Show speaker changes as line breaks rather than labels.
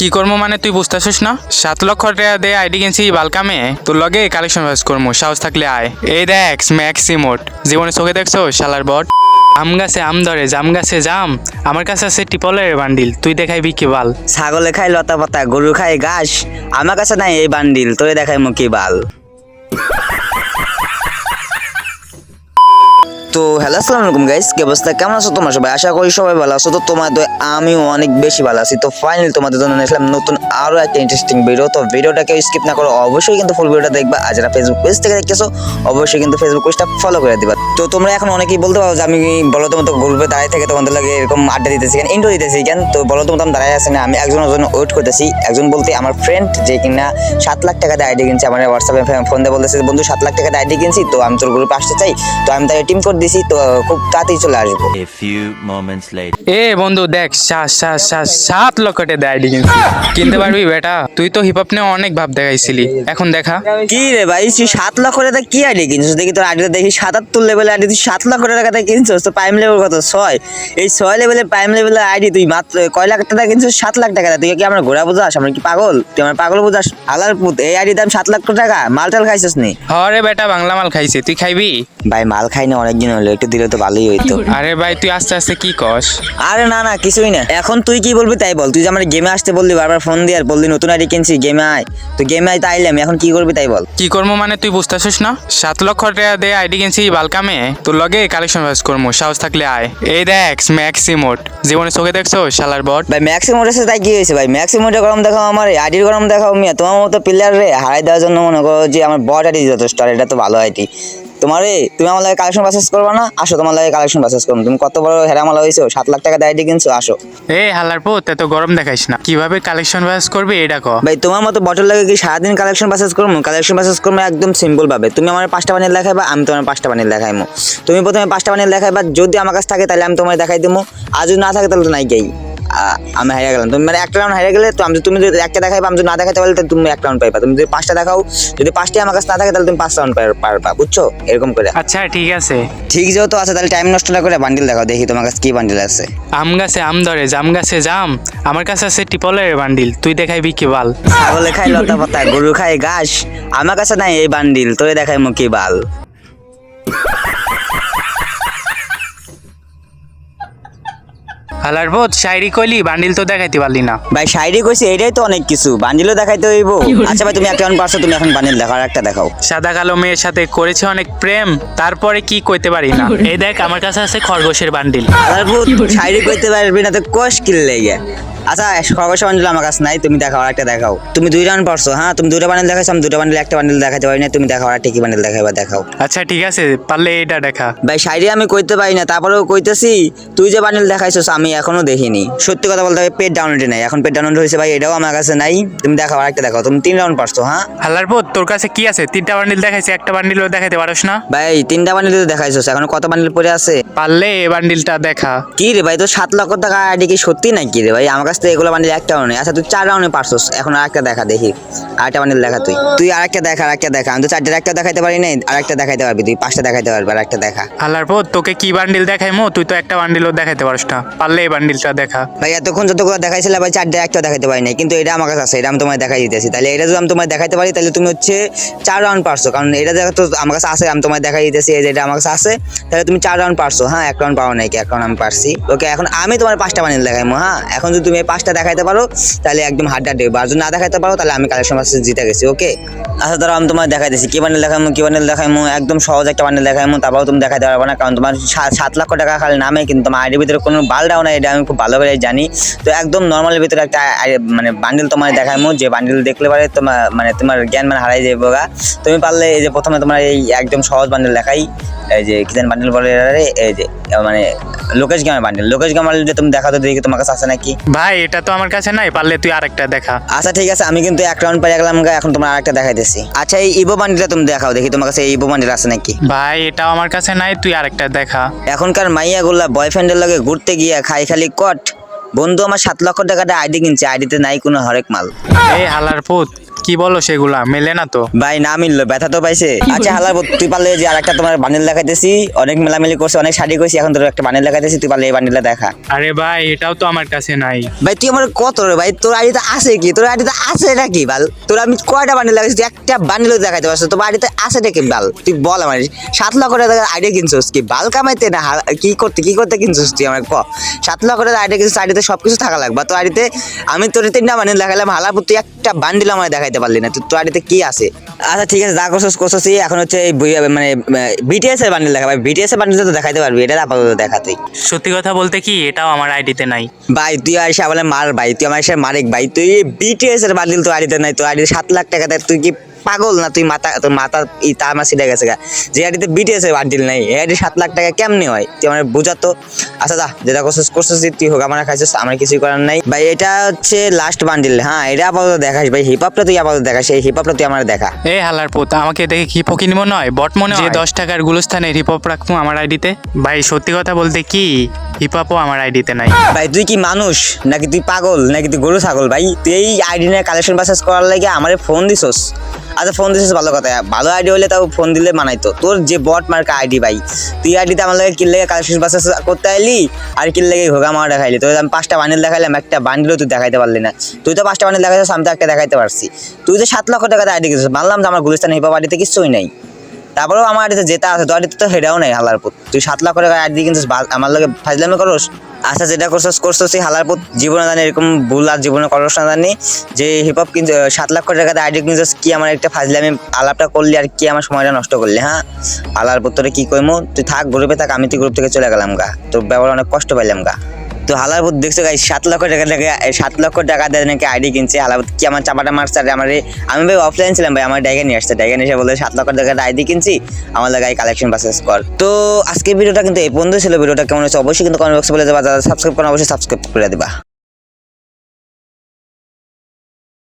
কি করবো মানে তুই বুঝতেছিস না? 7 লক্ষ টাকা দিয়ে আইডি কিনছি বালকামে, তোর লগে কালেকশন বাস করবো, সাহস থাকলে আয়। এই দেখ ম্যাক্স ইমোট, জীবনে চোখে দেখছো শালার বট? আম গাছে আম ধরে, জাম গাছে জাম, আমার কাছে আছে টিপলের বান্ডিল, তুই দেখাইবি কি বাল?
ছাগলে খায় লতা পাতা, গরু খায় ঘাস, আমার কাছে নাই এই বান্ডিল, তোরে দেখাই মুখি বাল। তো হ্যালো আসসালামু আলাইকুম গাইস, কি অবস্থা, কেমন আছো তোমরা সবাই? আশা করি সবাই ভালো আছো। তো তোমাদের আমিও অনেক বেশি ভালো আছি। তো ফাইনালি তোমাদের জন্য নিয়ে আসলাম নতুন আরো একটা ইন্টারেস্টিং ভিডিও। তো ভিডিওটাকে স্কিপ না করো, অবশ্যই কিন্তু ফুল ভিডিওটা দেখবা। আর যারা ফেসবুক পেজ থেকে দেখতেছো অবশ্যই কিন্তু ফেসবুক পেজটা ফলো করে দিবা। তো তোমরা এখন অনেকেই বলতে পারো যে আমি বলো তোমার গ্রুপে দাঁড়িয়ে থেকে তোমাদের লাগে এরকম আড্ডা দিতেছি কেন, ইন্ট্রো দিতেছি কেন? তো বলো তোমার আমি দাঁড়ায় আছি না, আমি একজনের জন্য ওয়েট করতেছি। একজন বলতে আমার ফ্রেন্ড, যে কিনা 7 লাখ টাকা দিয়ে আইডি কিনছে। আমার হোয়াটসঅ্যাপে ফোন দিয়ে বলতেছে বন্ধু 7 লাখ টাকা দিয়ে আইডি কিনছি, তো আমি তোর গ্রুপে আসতে চাই। তো আমি তাকে টিম কোড দিছি, তো খুব তাড়াতাড়ি চলে আসবো।
A few moments later.
এ বন্ধু দেখ 7 লক্ষ টাকা দিয়ে আইডি কিনছি, কিনতে পারবি বেটা? তুই তো হিপ হপ নিয়ে অনেক ভাব দেখাইছিলি, এখন দেখা।
কি রে ভাই, তুই 7 লক্ষ টাকা কি আইডি কিনছিস? দেখি তোর আইডিটা দেখি 77 লেভেলের আইডি, তুই 7 লক্ষ টাকা দিয়ে কিনছিস? তো প্রাইম লেভেল কত? 6। এই 6 লেভেলের প্রাইম লেভেলের আইডি তুই মাত্র কয় লাখ টাকা কিনছিস? 7 লাখ টাকা। তুই কি আমরা ঘোরা বোঝাস? আমরা কি পাগল? তুই আমার পাগল বোঝাস? আলার পুত, এই আইডির দাম 7 লক্ষ টাকা। মালটাল খাইছিস নি?
হরে বেটা বাংলা মাল খাইছে, তুই খাইবি?
ভাই মাল খাই না অনেকদিন হলো, একটু দিলে তো ভালোই হইতো।
আরে ভাই তুই আস্তে আস্তে কি কস?
আরে না না কিছুই না, এখন তুই কি বলবি তাই বল। তুই যে আমার গেমে আসতে বললি, বারবার ফোন দিয়ে আর বললি নতুন আইডি কিনছি গেমে আয়, তো গেমে আয় তো আইলাম, এখন কি করবি তাই বল।
কি করবো মানে তুই বুঝতেছিস না? 7 লক্ষ টাকা দিয়ে আইডি কিনছি বালকামে, তোর লগে কালেকশন বাস করবো, সাহস থাকলে আয়। এই দেখ ম্যাক্স ইমোট, জীবনে চোখে দেখছো শালার বট?
ভাই ম্যাক্সিমোড এসে তাই কি হয়েছে ভাই? ম্যাক্সিমোডে গরম দেখাও, আমার আইডির গরম দেখাও মিয়া। তোমার মতো প্লেয়ার রে হারাই দেওয়ার জন্য মনে করো যে আমার বট আইডি যথেষ্ট, আর এটা তো ভালো আইডি। তুমি আমার লাগে কালেকশন পারচেজ করবা না? আসো তোমার লাগে কালেকশন পারচেজ করবো। তুমি কত বড় হেরামালা হয়েছো, 7 লাখ টাকা দিয়ে আইডি কিনছো, আসো।
এ হালার পুত, এত গরম দেখাইস না, কিভাবে কালেকশন বাস করবি এটা ক।
ভাই তোমার মতো বটল লাগে কি সারাদিন কালেকশন পারচেজ করবো? কালেকশন পারচেজ করবো একদম সিম্পল ভাবে। তুমি আমার 5টা বানিয়ে দেখাইবা, আমি তোমার 5টা বানিয়ে দেখাইমো। তুমি প্রথমে 5টা বানিয়ে দেখাইবা, যদি আমার কাছে থাকে তাহলে আমি তোমার দেখাই দিবো, আর যদি না থাকে তাহলে তো নাই গেই। আমি হারিয়ে গেলাম। তুমি মানে একটা রাউন্ড হারিয়ে গেলে তো তুমি যদি একটা দেখাইবা, আমি যদি না দেখাইতে পারলে তুমি 1 রাউন্ড পাইবা। তুমি যদি 5টা দেখাও, যদি 5টি আমার কাছে না থাকে তাহলে তুমি 5 রাউন্ড পারবা, বুঝছো? এরকম করে।
আচ্ছা ঠিক আছে।
ঠিক যেহেতু আছে তাহলে টাইম নষ্ট না করে বান্ডিল দেখাও, দেখি তোমার কাছে কি বান্ডিল আছে।
আম গাছে আম ধরে, জাম গাছে জাম, আমার কাছে আছে টিপলের বান্ডিল, তুই দেখাইবি কি বাল?
ছাগলে খায় লতা পাতা, গরু খায় ঘাস, আমার কাছে নাই এই বান্ডিল, তোরে দেখাই মুখি বাল।
হালার পুত শায়রি কইলি, বান্ডিল তো দেখাইতে পারলি না।
ভাই শাইরি কইছি, এটাই তো অনেক কিছু, বান্ডিলও দেখাইতে হইব। আচ্ছা ভাই তুমি একটা রাউন্ড পারছো, তুমি এখন বান্ডিল দেখাও, আর একটা দেখাও।
সাদা কালো মেয়ের সাথে করেছে অনেক প্রেম, তারপরে কি কইতে পারি না। এই দেখ আমার কাছে আছে খরগোশের বান্ডিল।
শাইরি কইতে পারবি না তো কোষ কিনলে গিয়া। আচ্ছা খরগোশ বান্ডিল আমার কাছে নাই, তুমি দেখাও, আর একটা দেখাও। তুমি 2 রাউন্ড পারছো, হ্যাঁ তুমি 2টা বান্ডিল দেখাইছো, আমি 2টা বান্ডিল একটা বান্ডিল দেখাইতে পারি না। তুমি দেখাও, আর ঠিকই বান্ডিল দেখাইবা, দেখাও।
আচ্ছা ঠিক আছে, পারলে এটা দেখা।
ভাই শাইরি আমি কইতে পারি না, তারপরেও কইতেছি, তুই যে বান্ডিল দেখাইছস আমি এখনো দেখিনি। সত্যি কথা বলতে হবে, পেড ডাউনলোডে নাই, এখন পেড ডাউনলোড হয়েছে ভাই, এটাও আমার কাছে নাই। তুমি দেখাও, আর একটা দেখাও। তুমি 3 রাউন্ড পারছো, হ্যাঁ
হালার পুত তোর কাছে কি আছে? 3টা বান্ডিল দেখাইছে, একটা বান্ডিলও দেখাইতে পারোস না?
ভাই 3টা বান্ডিল দেখাইছস, এখন কত বান্ডিল পড়ে আছে?
পারলে এই বান্ডিলটা দেখা।
কি রে ভাই, তো 7 লক্ষ টাকা আইডি কি সত্যি নাকি রে ভাই? আমার কাছে তো এগুলো বান্ডিল একটাও নেই। আচ্ছা তুই 4 রাউন্ডে পারছস, এখন আরেকটা দেখা দেখি, আরেকটা বান্ডিল দেখা। তুই আরেকটা দেখা, আরেকটা দেখা। আমি তো 4টার একটা দেখাইতে পারি নাই, আরেকটা দেখাইতে পারবি তুই, 5টা দেখাইতে পারবি, আরেকটা দেখা।
হালার পুত তোকে কি বান্ডিল দেখাইমো? তুই তো একটা বান্ডিলও দেখাইতে পারোস না, পারলে এই বান্ডিলটা দেখা।
ভাই এতক্ষণ যতগুলো দেখাইছিলে ভাই 4টার একটা দেখাইতে পারি নাই, কিন্তু এটা আমার কাছে আছে, এটা আমি তোমায় দেখাই দিতেছি। তাহলে এটা যদি আমি তোমায় দেখাইতে পারি তাহলে তুমি হচ্ছে 4 রাউন্ড পারছো, কারণ এটা দেখা তো আমার কাছে আছে, আমি তোমায় দেখাই দিতেছি, এই যে এটা আমার কাছে আছে। তাহলে তুমি 4 রাউন্ড পারছো, হ্যাঁ 1 রাউন্ড পাও নাই কি? 1 রাউন্ড আমি পারছি, ওকে। এখন আমি তোমার 5টা বান্ডিল দেখাইমো, হ্যাঁ। এখন যদি তুমি এই 5টা দেখাইতে পারো তাহলে একদম হাড্ডা দেবে, আর যদি না দেখাইতে পারো তাহলে আমি কালেকশন পারচেজ জিতে গেছি, ওকে। আচ্ছা ধরো আমি তোমায় দেখাইতেছি কি বান্ডিল দেখাইমো, কি বান্ডিল দেখাইমো। একদম সহজ একটা বান্ডিল দেখাইমো, তারপরেও তুমি দেখাইতে পারবে না, কারণ তোমার 7 লক্ষ টাকা খালি নামে, কিন্তু তোমার আইডির ভিতরে কোনো বালটাও নাই, এটা আমি খুব ভালো করে জানি। তো একদম নর্মালের ভিতরে একটা মানে বান্ডিল তোমার দেখাইমো, যে বান্ডিল দেখলে পারে তোমার জ্ঞান মানে হারাই যাবে গা। তুমি পারলে এই যে প্রথমে তোমার এই একদম সহজ বান্ডিল দেখাই, এই যে কি জানি বান্ডিল বলে, এই যে মানে লোকেশ গেমের বান্ডিল। লোকেশ গেমার যে তুমি দেখাতো, দেখি তোমার কাছে আছে নাকি?
ভাই এটা তো আমার কাছে নাই, পারলে তুই আরেকটা দেখা।
আচ্ছা ঠিক আছে, আমি কিন্তু 1 রাউন্ড পেয়ে গেলাম, এখন তোমার আরেকটা দেখাইতেছি। আচ্ছা এই ইভো বান্ডিলটা তুমি দেখাও, দেখি তোমার কাছে এই ইভো বান্ডিল আছে নাকি?
ভাই এটাও আমার কাছে নাই, তুই আরেকটা দেখা।
এখনকার মাইয়াগুলা বয়ফ্রেন্ডের লগে ঘুরতে গিয়া খাই খালি কট। বন্ধু আমার 7 লক্ষ টাকাটা আইডি কিনছে, আইডিতে নাই কোনো হরেক মাল।
এই হালার পুত কি বলো সেগুলা মেলে না তো।
ভাই না মিললো, ব্যথা তো পাইছে। আচ্ছা হালার পুত, তুই পারলে যে আর একটা তোমার বান্ডিল দেখাইতেছি, অনেক মেলামেলি করছে, অনেক শাড়ি করছি, এখন তোর একটা বান্ডিল দেখাইতেছি, তুই পারলে এই বান্ডিলটা দেখা।
আরে ভাই এটাও তো আমার কাছে নাই।
ভাই তুই আমার কত রে ভাই, তোর আইডিতে আছে কি? তোর আইডিতে আছে নাকি বাল? তোর আমি কয়টা বান্ডিল লাগাইছি, তুই একটা বান্ডিলও দেখাইতে পারছিস? তোর আইডিতে আছে নাকি বাল? তুই বল আমার, 7 লক্ষ টাকা আইডিয়া কিনছিস কি বাল কামাইতে না কি করতে কিনছিস তুই? আমার ক 7 লক্ষ টাকা আইডিয়া কিনছিস, আইডিতে সবকিছু থাকা লাগবে। তোর আইডিতে আমি তোর 3টা বান্ডিল দেখাইলাম, হালার তুই একটা বান্ডিল আমার দেখাইতে পারলি না। তোর আইডিতে কি আছে? আচ্ছা ঠিক আছে, যা করছিস এখন হচ্ছে এই মানে বিটিএস এর বান্ডিল দেখা। ভাই বিটিএস এর বান্ডিল তো দেখাইতে পারবি, এটা আপাতত দেখা তুই।
সত্যি কথা বলতে কি এটাও আমার আইডিতে নাই।
ভাই তুই আর এসে বলে মার ভাই, তুই আমার এসে মারেক ভাই। তুই বিটিএস এর বান্ডিল তো আইডিতে নাই, তোর আইডিতে 7 লাখ টাকা দেয়। তুই কি পাগল না? তুই তোর মাথা তা আমার সিটে গেছে গা, যে আইডিতে বিটিএস এর বান্ডিল নাই, এই আইডি 7 লাখ টাকা কেমনে হয়? তুই আমার বুঝাতো। আচ্ছা যা, যেটা করছিস তুই হোক, আমার খাইছিস, আমার কিছুই করার নাই ভাই। এটা হচ্ছে লাস্ট বান্ডিল। হ্যাঁ এটা আপাতত দেখাস ভাই, হিপহপটা তুই আপাতত দেখাস, এই হিপহপটা তুই আমার দেখা।
এই হালার পুত, আমাকে দেখে কি পকি মনে হয়, বট মনে হয় যে 10 টাকার গুলস্থানে হিপহপ রাখবো আমার আইডিতে। ভাই সত্যি কথা বলতে কি হিপহপও আমার আইডিতে নাই।
ভাই তুই কি মানুষ নাকি? তুই পাগল নাকি? তুই গরু ছাগল? ভাই তুই এই আইডি নিয়ে কালেকশন বাসেস করার লাগে আমারে ফোন দিছস? আচ্ছা ফোন দিছিস ভালো কথা, ভালো আইডি হলে তাও ফোন দিলে মানাইতো। তোর যে বট মার্কা আইডি ভাই, তুই আইডিতে আমার লাগে কিল লেগে কালেকশন বাসেস করতে আইলি, আর কিল লেগে ঘোগা মারা দেখাইলি। তোর আমি 5টা বান্ডিল দেখাইলাম, একটা বান্ডিলও তুই দেখাইতে পারলি না। তুই তো 5টা বান্ডিল দেখাইছিস, আমি তো একটা দেখাইতে পারছি। তুই তো 7 লক্ষ টাকা আইডি কিনছিস, মানলাম যে আমার গুলিস্তান হিপহপ আইডিতে কিছুই নাই, তারপরেও আমার আইডিতে যেটা আছে তোর আইডিতে তো হেডাও নাই। হালার পুত তুই 7 লক্ষ টাকা আইডি কিনছিস, আমার লাগে ফাজলামি করস? আচ্ছা যেটা করছিস এই হালার পুত, জীবনে জানি এরকম ভুল আর জীবনে করস না জানি, যে হিপহপ কিন্তু 7 লক্ষ টাকাতে আইডি কিনছিস, কি আমার একটা ফাজলামি আলাপটা করলি আর কি আমার সময়টা নষ্ট করলি? হ্যাঁ হালার পুত তোরে কি কইমু, তুই থাক গ্রুপে থাক, আমি তুই গ্রুপ থেকে চলে গেলাম গা, তোর ব্যবহার অনেক কষ্ট পাইলাম গা। তো হালার পুত দেখছো গাই 7 লক্ষ টাকা দিয়ে নাকি আইডি কিনছে। হালার পুত কি আমার চাপাটা মারছে? আর আমি ভাই অফলাইন ছিলাম ভাই, আমার ডাইগা নিয়ে আসছে, ডাইগা নিয়ে এসে বলে 7 লক্ষ টাকা আইডি কিনছি, আমার লাগে কালেকশন বাসেস কর। তো আজকে ভিডিওটা কিন্তু এই পর্যন্ত ছিল। ভিডিওটা কেমন হচ্ছে অবশ্যই কিন্তু কমেন্ট বক্সে বলে দেবা, যারা সাবস্ক্রাইব করেন অবশ্যই সাবস্ক্রাইব করে দিবা।